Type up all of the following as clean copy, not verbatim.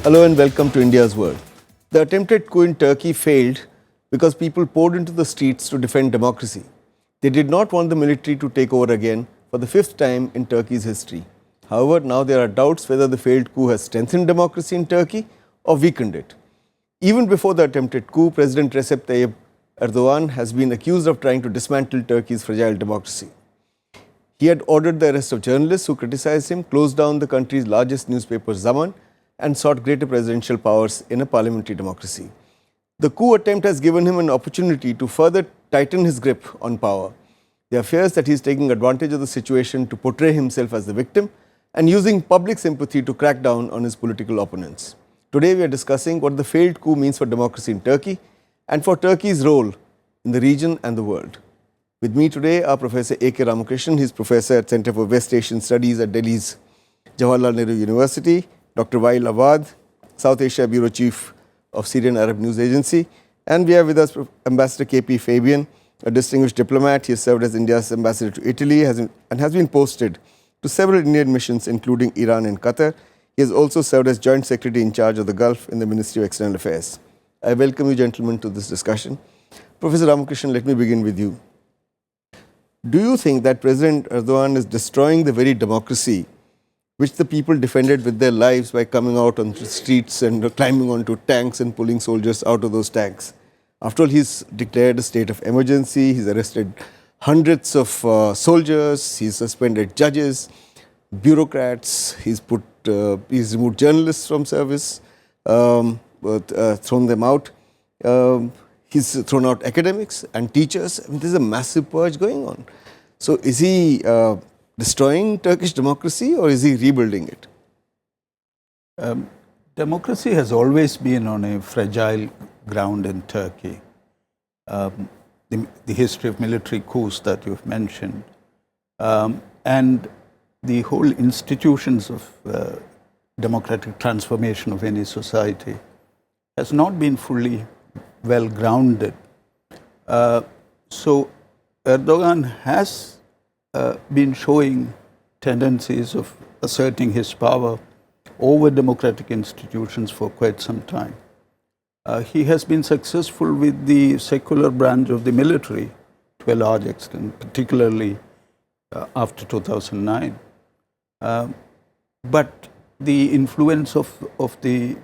Hello and welcome to India's World. The attempted coup in Turkey failed because people poured into the streets to defend democracy. They did not want the military to take over again for the fifth time in Turkey's history. However, now there are doubts whether the failed coup has strengthened democracy in Turkey or weakened it. Even before the attempted coup, President Recep Tayyip Erdogan has been accused of trying to dismantle Turkey's fragile democracy. He had ordered the arrest of journalists who criticized him, closed down the country's largest newspaper, Zaman, and sought greater presidential powers in a parliamentary democracy. The coup attempt has given him an opportunity to further tighten his grip on power. There are fears that he is taking advantage of the situation to portray himself as the victim and using public sympathy to crack down on his political opponents. Today we are discussing what the failed coup means for democracy in Turkey and for Turkey's role in the region and the world. With me today are Professor A.K. Ramakrishnan. He is Professor at Center for West Asian Studies at Delhi's Jawaharlal Nehru University. Dr. Waiel Awwad, South Asia Bureau Chief of Syrian Arab News Agency. And we have with us Ambassador K.P. Fabian, a distinguished diplomat. He has served as India's ambassador to Italy and has been posted to several Indian missions, including Iran and Qatar. He has also served as Joint Secretary in charge of the Gulf in the Ministry of External Affairs. I welcome you, gentlemen, to this discussion. Professor Ramakrishnan, let me begin with you. Do you think that President Erdogan is destroying the very democracy which the people defended with their lives by coming out on the streets and climbing onto tanks and pulling soldiers out of those tanks? After all, he's declared a state of emergency, he's arrested hundreds of soldiers, he's suspended judges, bureaucrats, he's removed journalists from service, thrown them out. He's thrown out academics and teachers. I mean, there's a massive purge going on. So is he destroying Turkish democracy or is he rebuilding it? Democracy has always been on a fragile ground in Turkey. The history of military coups that you've mentioned and the whole institutions of democratic transformation of any society has not been fully well grounded. So Erdogan has been showing tendencies of asserting his power over democratic institutions for quite some time. He has been successful with the secular branch of the military to a large extent, particularly after 2009. But the influence of the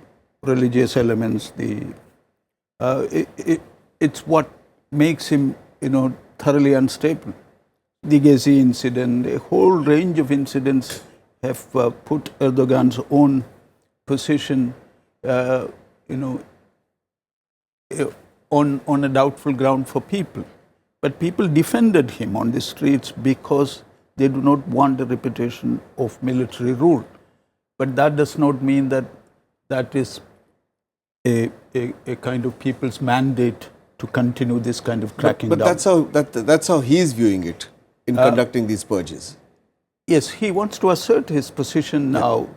religious elements, it's what makes him, thoroughly unstable. The Gezi incident, a whole range of incidents have put Erdogan's own position, on a doubtful ground for people. But people defended him on the streets because they do not want a reputation of military rule. But that does not mean that that is a kind of people's mandate to continue this kind of cracking down. But that's how he is viewing it in conducting these purges. Yes, he wants to assert his position now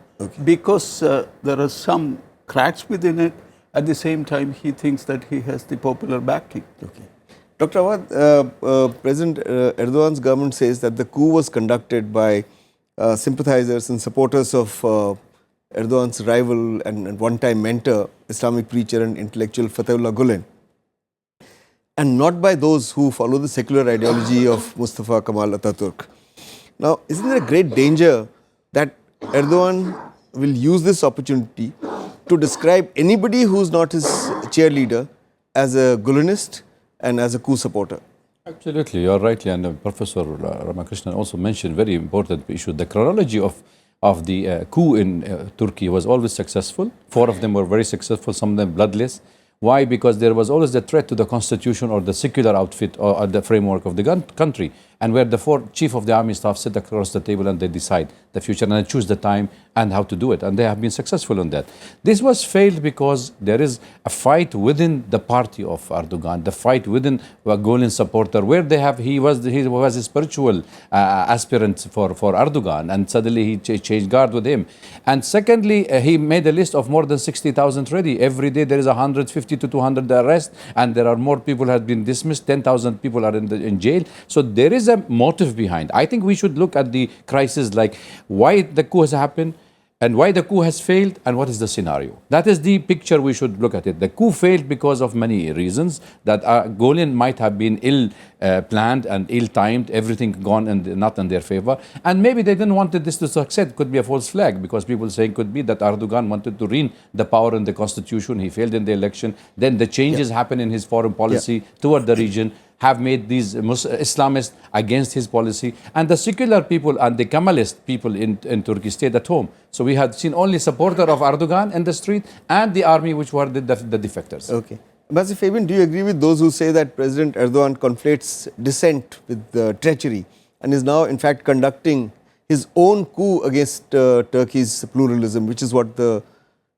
because there are some cracks within it. At the same time, he thinks that he has the popular backing. Okay. Dr. Awwad, President Erdogan's government says that the coup was conducted by sympathizers and supporters of Erdogan's rival and one-time mentor, Islamic preacher and intellectual Fethullah Gulen, and not by those who follow the secular ideology of Mustafa Kemal Atatürk. Now, isn't there a great danger that Erdogan will use this opportunity to describe anybody who's not his cheerleader as a Gulenist and as a coup supporter? Absolutely, you're right. And Professor Ramakrishnan also mentioned very important issue. The chronology of the coup in Turkey was always successful. 4 of them were very successful, some of them bloodless. Why? Because there was always the threat to the constitution or the secular outfit or the framework of the country, and where the 4 chief of the army staff sit across the table and they decide the future and they choose the time and how to do it, and they have been successful on that. This was failed because there is a fight within the party of Erdogan, the fight within a Gulen supporter, where he was a spiritual aspirant for Erdogan, and suddenly he changed guard with him. And secondly, he made a list of more than 60,000 ready. Every day there is 150 to 200 arrests, and there are more people have been dismissed. 10,000 people are in jail. So there is a motive behind. I think we should look at the crisis like why the coup has happened. and why the coup has failed, and what is the scenario. That is the picture we should look at it. The coup failed because of many reasons, that Gulen might have been ill planned and ill timed, everything gone and not in their favor, and maybe they didn't want this to succeed. Could be a false flag, because people saying could be that Erdogan wanted to rein the power in the constitution, he failed in the election, then the changes happen in his foreign policy toward the region, have made these Islamists against his policy, and the secular people and the Kemalist people in Turkey stayed at home. So we had seen only supporter of Erdogan in the street and the army, which were the defectors. Okay. Ambassador Fabian, do you agree with those who say that President Erdogan conflates dissent with treachery and is now in fact conducting his own coup against Turkey's pluralism, which is what the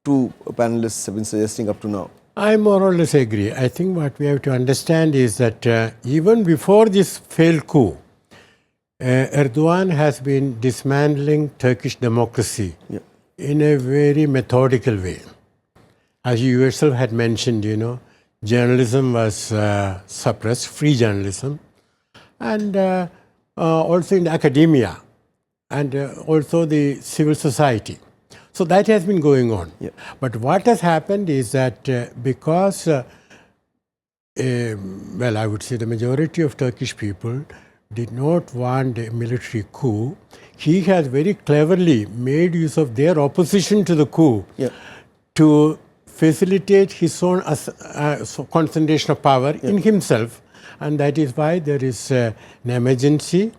two panelists have been suggesting up to now? I more or less agree. I think what we have to understand is that even before this failed coup, Erdogan has been dismantling Turkish democracy in a very methodical way. As you yourself had mentioned, journalism was suppressed, free journalism, and also in academia, and also the civil society. So that has been going on. But what has happened is that because, I would say the majority of Turkish people did not want a military coup, he has very cleverly made use of their opposition to the coup to facilitate his own concentration of power in himself. And that is why there is an emergency.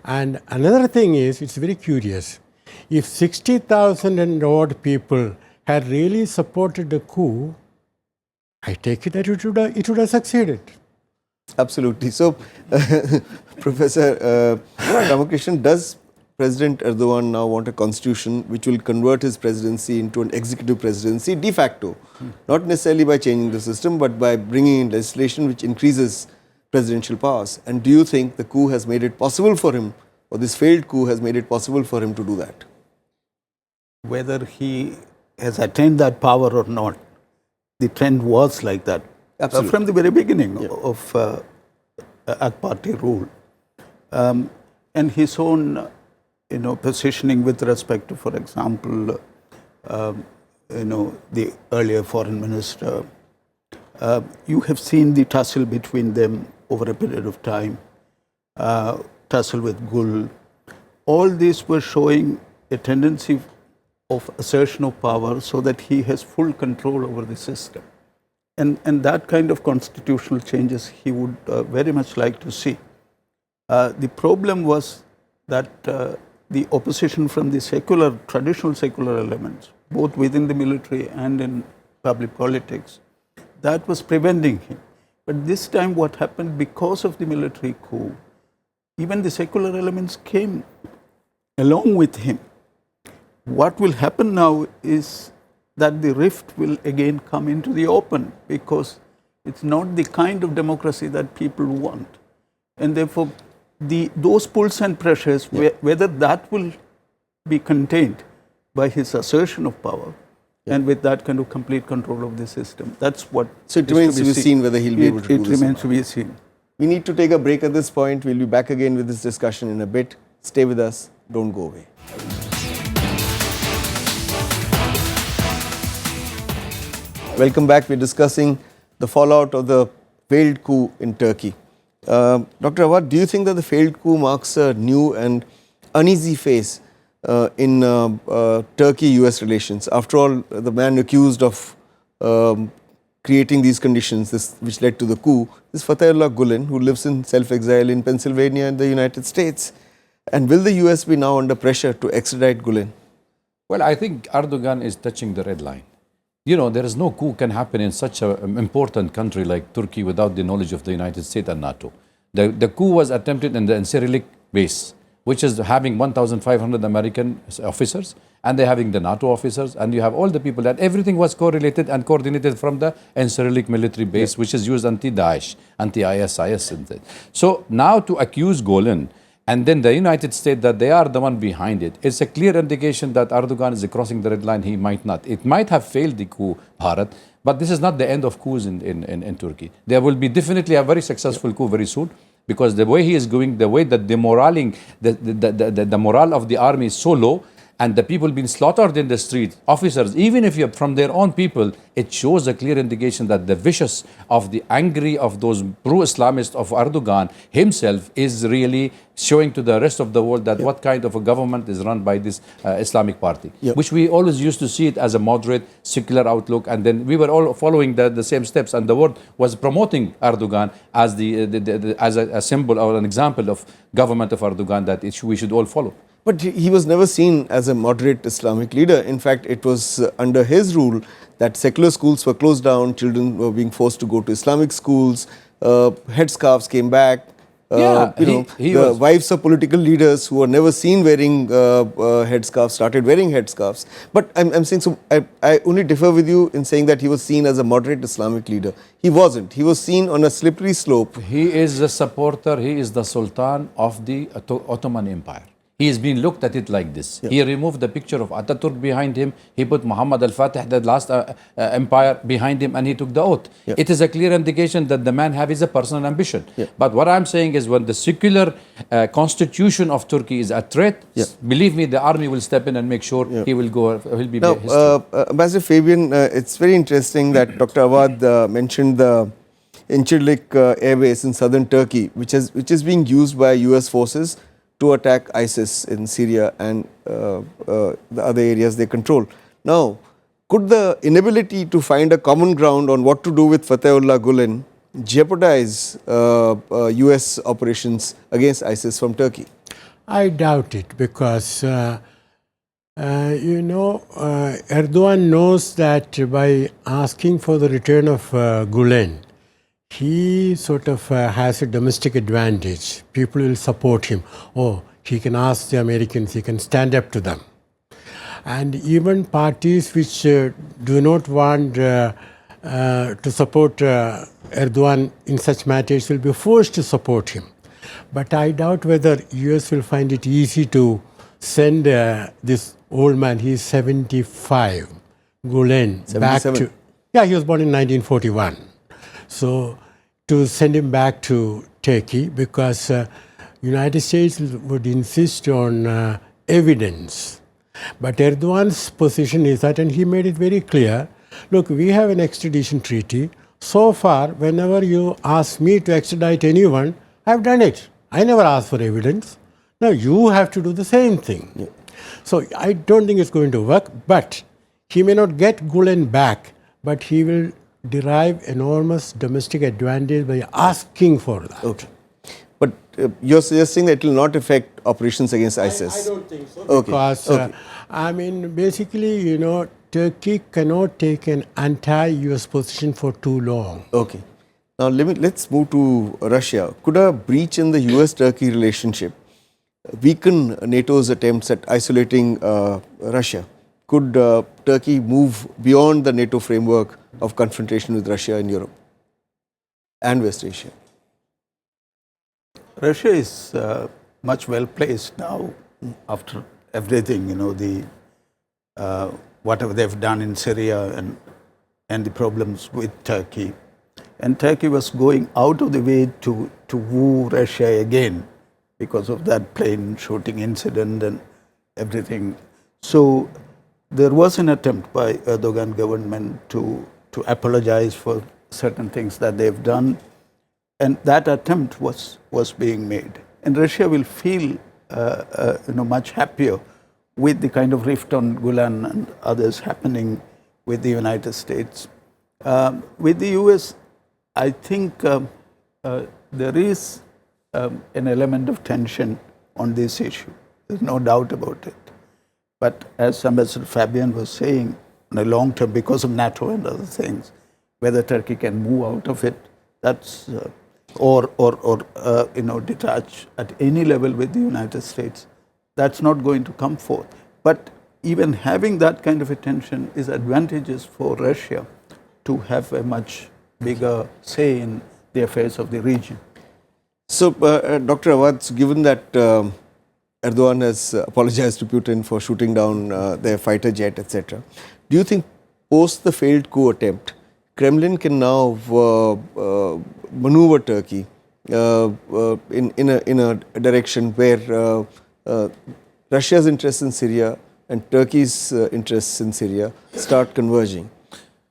And another thing is, it's very curious. If 60,000 and odd people had really supported the coup, I take it that it would have succeeded. Absolutely. So, Professor Ramakrishnan, does President Erdogan now want a constitution which will convert his presidency into an executive presidency de facto? Not necessarily by changing the system, but by bringing in legislation which increases presidential powers. And do you think the coup has made it possible for him, or this failed coup has made it possible for him to do that? Whether he has attained that power or not, the trend was like that from the very beginning of AK Party rule. And his own positioning with respect to, for example, the earlier foreign minister, you have seen the tussle between them over a period of time, tussle with Gül. All these were showing a tendency of assertion of power so that he has full control over the system. And that kind of constitutional changes he would very much like to see. The problem was that the opposition from the traditional secular elements, both within the military and in public politics, that was preventing him. But this time what happened, because of the military coup, even the secular elements came along with him. What will happen now is that the rift will again come into the open, because it's not the kind of democracy that people want. And therefore, those pulls and pressures, whether that will be contained by his assertion of power, and with that kind of complete control of the system. That's what. So it remains to be seen whether he'll be able to do this. It remains to be seen. We need to take a break at this point. We'll be back again with this discussion in a bit. Stay with us. Don't go away. Welcome back. We're discussing the fallout of the failed coup in Turkey. Dr. Awwad, do you think that the failed coup marks a new and uneasy phase in Turkey-US relations? After all, the man accused of creating these conditions, which led to the coup, is Fethullah Gulen, who lives in self-exile in Pennsylvania in the United States. And will the US be now under pressure to extradite Gulen? Well, I think Erdogan is touching the red line. There is no coup can happen in such an important country like Turkey without the knowledge of the United States and NATO. The coup was attempted in the Incirlik base, which is having 1,500 American officers, and they're having the NATO officers, and you have all the people, that everything was correlated and coordinated from the Incirlik military base, which is used anti-Daesh, anti-ISIS. So now to accuse Gulen, and then the United States that they are the one behind it, it's a clear indication that Erdogan is crossing the red line. He might not. It might have failed the coup, Bharat, but this is not the end of coups in Turkey. There will be definitely a very successful coup very soon, because the way he is going, the way that the morale of the army is so low, and the people being slaughtered in the street, officers, even if you're from their own people, it shows a clear indication that the vicious of the angry of those pro-Islamists of Erdogan himself is really showing to the rest of the world that what kind of a government is run by this Islamic party, which we always used to see it as a moderate, secular outlook, and then we were all following the same steps, and the world was promoting Erdogan as as a symbol or an example of government of Erdogan that we should all follow. But he was never seen as a moderate Islamic leader. In fact, it was under his rule that secular schools were closed down, children were being forced to go to Islamic schools, headscarves came back. The wives of political leaders who were never seen wearing headscarves started wearing headscarves. But I'm saying, so I only differ with you in saying that he was seen as a moderate Islamic leader. He wasn't. He was seen on a slippery slope. He is the supporter, he is the Sultan of the Ottoman Empire. He has been looked at it like this. He removed the picture of Ataturk behind him. He put Muhammad al-Fatih, the last empire, behind him, and he took the oath. It is a clear indication that the man has a personal ambition. But what I'm saying is, when the secular constitution of Turkey is a threat, believe me, the army will step in and make sure he will go. He'll be now, Ambassador Fabian, it's very interesting that Dr. Awwad mentioned the Incirlik air base in southern Turkey, which is being used by US forces to attack ISIS in Syria and the other areas they control. Now, could the inability to find a common ground on what to do with Fatehullah Gulen jeopardize US operations against ISIS from Turkey? I doubt it, because Erdogan knows that by asking for the return of Gulen, he sort of has a domestic advantage. People will support him. Oh, he can ask the Americans, he can stand up to them. And even parties which do not want to support Erdogan in such matters will be forced to support him. But I doubt whether US will find it easy to send this old man, he is 75, Gulen, back to... Yeah, he was born in 1941. So, to send him back to Turkey, because United States would insist on evidence. But Erdogan's position is that, and he made it very clear, look, we have an extradition treaty. So far, whenever you ask me to extradite anyone, I've done it. I never asked for evidence. Now, you have to do the same thing. So, I don't think it's going to work, but he may not get Gulen back, but he will derive enormous domestic advantage by asking for that. Okay. But you're suggesting that it will not affect operations against ISIS? I don't think so. Okay. Because, I mean, basically, Turkey cannot take an anti-US position for too long. Okay. Now, let's move to Russia. Could a breach in the US-Turkey relationship weaken NATO's attempts at isolating Russia? Could Turkey move beyond the NATO framework of confrontation with Russia in Europe and West Asia? Russia is much well placed now after everything, whatever they've done in Syria and the problems with Turkey. And Turkey was going out of the way to woo Russia again because of that plane shooting incident and everything. So there was an attempt by Erdogan government to apologize for certain things that they've done, and that attempt was being made. And Russia will feel much happier with the kind of rift on Golan and others happening with the United States. With the US, I think there is an element of tension on this issue. There's no doubt about it. But as Ambassador Fabian was saying, in the long term, because of NATO and other things, whether Turkey can move out of it, that's or detach at any level with the United States, that's not going to come forth. But even having that kind of a tension is advantageous for Russia to have a much bigger say in the affairs of the region. So, Dr. Awwad, given that Erdogan has apologized to Putin for shooting down their fighter jet, etc., do you think post the failed coup attempt, Kremlin can now maneuver Turkey in a direction where Russia's interest in Syria and Turkey's interests in Syria start converging?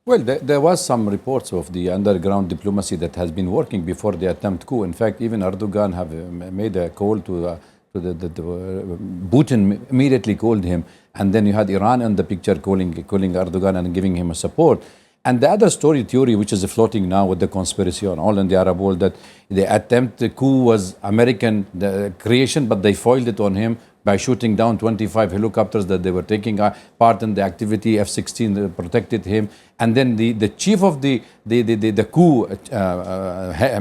Well, there was some reports of the underground diplomacy that has been working before the attempt coup. In fact, even Erdogan have made a call to Putin immediately called him, and then you had Iran in the picture calling Erdogan and giving him a support. And the other story theory, which is floating now with the conspiracy on all in the Arab world, that the attempt coup was American creation, but they foiled it on him by shooting down 25 helicopters that they were taking part in the activity. F-16 protected him, and then the chief of the coup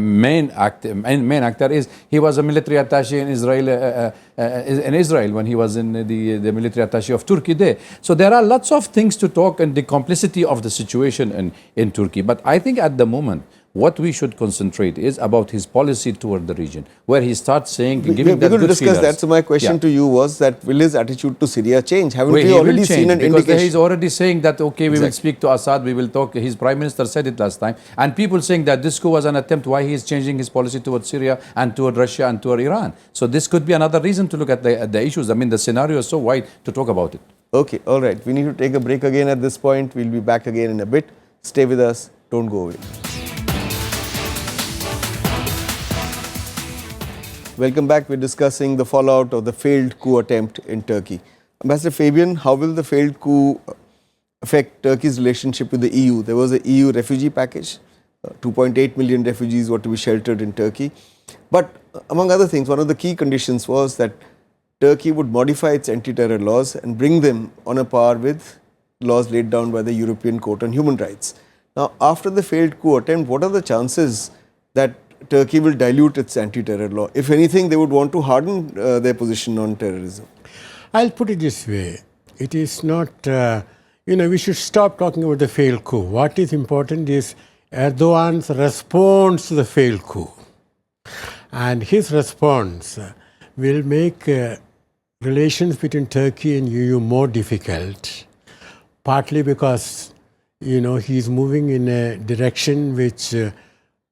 main actor is he was a military attaché in Israel when he was in the military attaché of Turkey there. So there are lots of things to talk and the complicity of the situation in Turkey. But I think at the moment, what we should concentrate is about his policy toward the region, where he starts saying, giving that good good discuss feelers. that. So my question to you was that will his attitude to Syria change? Haven't Well, we already seen an because indication? he's already saying that, okay, we will speak to Assad, we will talk. His prime minister said it last time. And people saying that this coup was an attempt, why he is changing his policy towards Syria and toward Russia and toward Iran. So this could be another reason to look at the issues. I mean, the scenario is so wide to talk about it. Okay, all right. We need to take a break again at this point. We'll be back again in a bit. Stay with us. Don't go away. Welcome back. We're discussing the fallout of the failed coup attempt in Turkey. Ambassador Fabian, how will the failed coup affect Turkey's relationship with the EU? There was a EU refugee package. 2.8 million refugees were to be sheltered in Turkey. But among other things, one of the key conditions was that Turkey would modify its anti-terror laws and bring them on a par with laws laid down by the European Court on Human Rights. Now, after the failed coup attempt, what are the chances that Turkey will dilute its anti-terror law? If anything, they would want to harden their position on terrorism. I'll put it this way. It is not, we should stop talking about the failed coup. What is important is Erdogan's response to the failed coup. And his response will make relations between Turkey and EU more difficult, partly because, he's moving in a direction which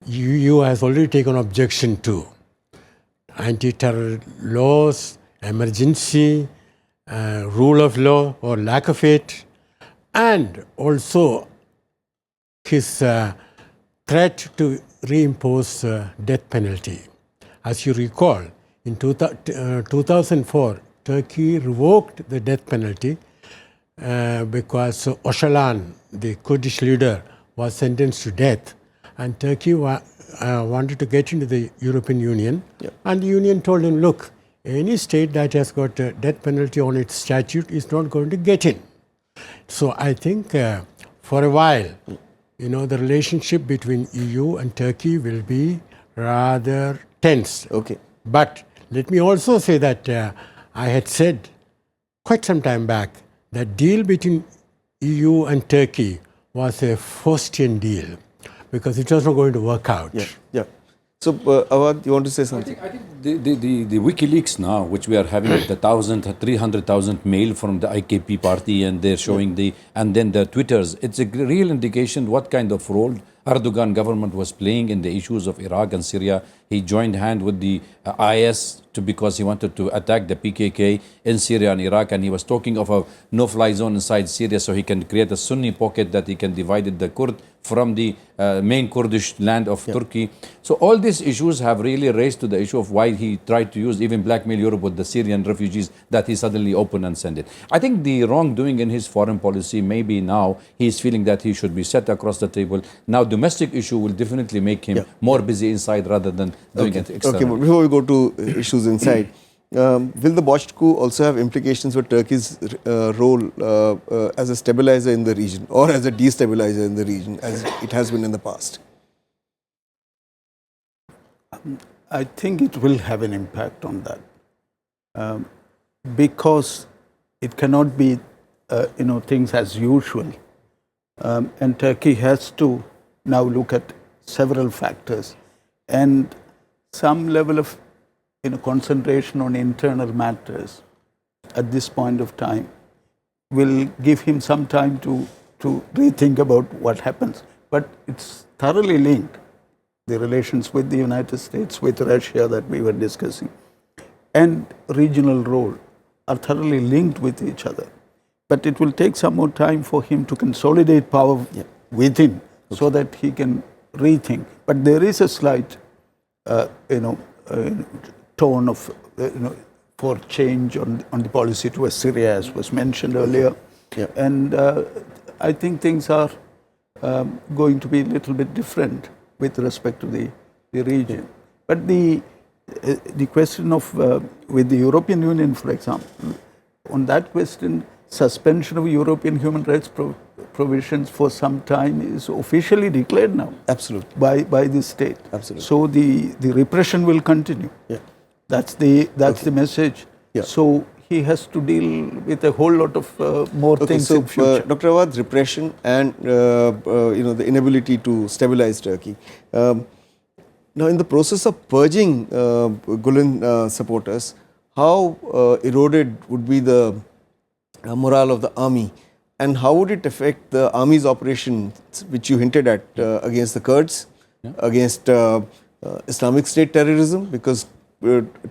EU has already taken objection to. Anti-terror laws, emergency, rule of law or lack of it, and also his threat to reimpose death penalty. As you recall, in 2004, Turkey revoked the death penalty because Öcalan, the Kurdish leader, was sentenced to death. And Turkey wanted to get into the European Union. And the Union told him, look, any state that has got a death penalty on its statute is not going to get in. So I think for a while, the relationship between EU and Turkey will be rather tense. Okay. But let me also say that I had said quite some time back that deal between EU and Turkey was a Faustian deal, because it was not going to work out. Yeah. So, Awwad, you want to say something? I think the WikiLeaks now, which we are having the 300,000 mail from the IKP party, and they're showing and then the Twitters, it's a real indication what kind of role Erdogan government was playing in the issues of Iraq and Syria. He joined hand with the IS because he wanted to attack the PKK in Syria and Iraq, and he was talking of a no-fly zone inside Syria so he can create a Sunni pocket that he can divide the Kurd from the main Kurdish land of Turkey. So all these issues have really raised to the issue of why he tried to use even blackmail Europe with the Syrian refugees that he suddenly opened and sent it. I think the wrongdoing in his foreign policy, maybe now he's feeling that he should be set across the table. Now domestic issue will definitely make him more busy inside rather than doing it externally. Okay, but before we go to issues inside, will the botched coup also have implications for Turkey's role as a stabilizer in the region or as a destabilizer in the region, as it has been in the past? I think it will have an impact on that because it cannot be, things as usual. And Turkey has to now look at several factors, and some level of concentration on internal matters at this point of time will give him some time to rethink about what happens. But it's thoroughly linked. The relations with the United States, with Russia that we were discussing, and regional role are thoroughly linked with each other. but it will take some more time for him to consolidate power within, so that he can rethink. But there is a slight, tone of, for change on the policy towards Syria, as was mentioned earlier. And I think things are going to be a little bit different with respect to the region. But the question of, with the European Union, for example, on that question, suspension of European human rights provisions for some time is officially declared now. Absolutely. By the state. Absolutely. So the repression will continue. That's the message. So he has to deal with a whole lot of more things in future. Dr. Awwad, repression and the inability to stabilize Turkey. Now, in the process of purging Gulen supporters, how eroded would be the morale of the army, and how would it affect the army's operations, which you hinted at, against the Kurds, against Islamic State terrorism? Because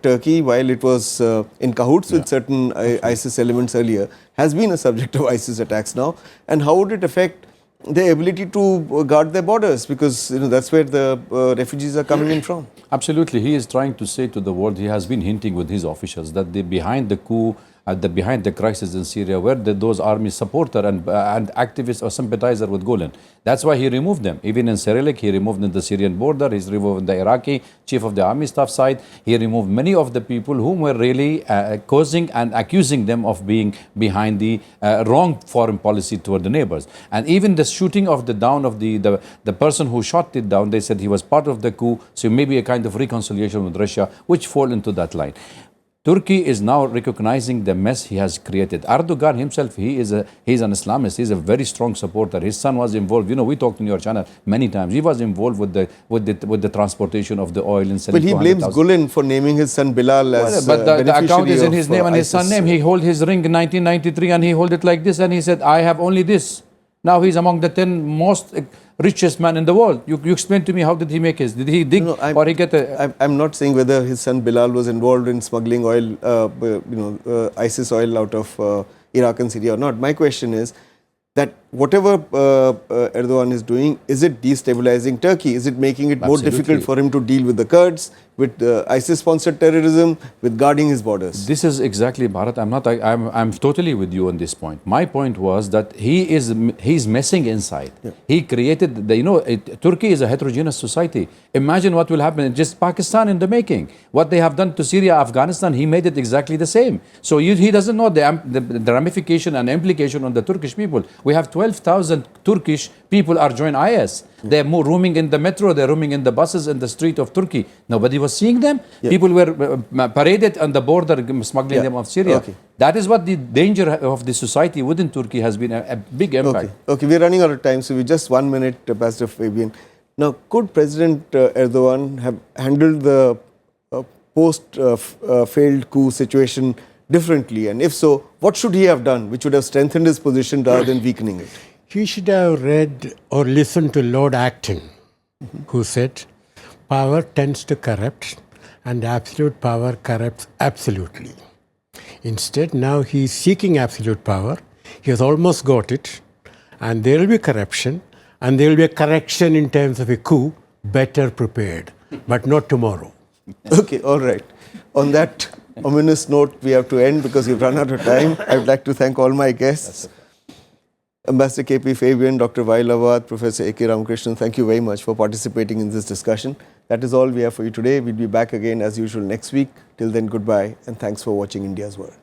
Turkey, while it was in cahoots with certain ISIS elements earlier, has been a subject of ISIS attacks now. And how would it affect their ability to guard their borders? Because that's where the refugees are coming in from. Absolutely. He is trying to say to the world, he has been hinting with his officials that behind the coup, behind the crisis in Syria, were those army supporter and activists or sympathizer with Gulen. That's why he removed them. Even in Cyrillic, he removed in the Syrian border, he's removed in the Iraqi chief of the army staff side. He removed many of the people whom were really causing and accusing them of being behind the wrong foreign policy toward the neighbors. And even the shooting of the person who shot it down, they said he was part of the coup, so maybe a kind of reconciliation with Russia, which fall into that line. Turkey is now recognizing the mess he has created. Erdogan himself, he's an Islamist. He's a very strong supporter. His son was involved. We talked in your channel many times. He was involved with the transportation of the oil and Well, he blames Gulen for naming his son Bilal as but the account is in his name and his son's name. He held his ring in 1993 and he held it like this and he said, I have only this. Now he's among the 10 most richest man in the world. You explain to me, how did he make his? Did he dig or he get a... I'm not saying whether his son Bilal was involved in smuggling oil, ISIS oil out of Iraq and Syria or not. My question is that whatever Erdogan is doing, is it destabilizing Turkey? Is it making it more difficult for him to deal with the Kurds, with ISIS-sponsored terrorism, with guarding his borders? This is exactly, Bharat. I'm totally with you on this point. My point was that he's messing inside. He created Turkey is a heterogeneous society. Imagine what will happen in just Pakistan in the making. What they have done to Syria, Afghanistan, he made it exactly the same. So he doesn't know the ramification and implication on the Turkish people. We have 12,000 Turkish people are joining IS. They're roaming in the metro, they're roaming in the buses in the street of Turkey. Nobody was seeing them. People were paraded on the border, smuggling them off Syria. That is what the danger of the society within Turkey has been a big impact. Okay, we're running out of time, so we just 1 minute, Pastor Fabian. Now, could President Erdogan have handled the post-failed coup situation differently? And if so, what should he have done which would have strengthened his position rather than weakening it? He should have read or listened to Lord Acton, who said, power tends to corrupt and absolute power corrupts absolutely. Instead, now he is seeking absolute power. He has almost got it. And there will be corruption. And there will be a correction in terms of a coup, better prepared. But not tomorrow. Okay, all right. On that ominous note, we have to end because we've run out of time. I would like to thank all my guests. Ambassador KP Fabian, Dr. Waiel Awwad, Professor A.K. Ramakrishnan, thank you very much for participating in this discussion. That is all we have for you today. We'll be back again as usual next week. Till then, goodbye and thanks for watching India's World.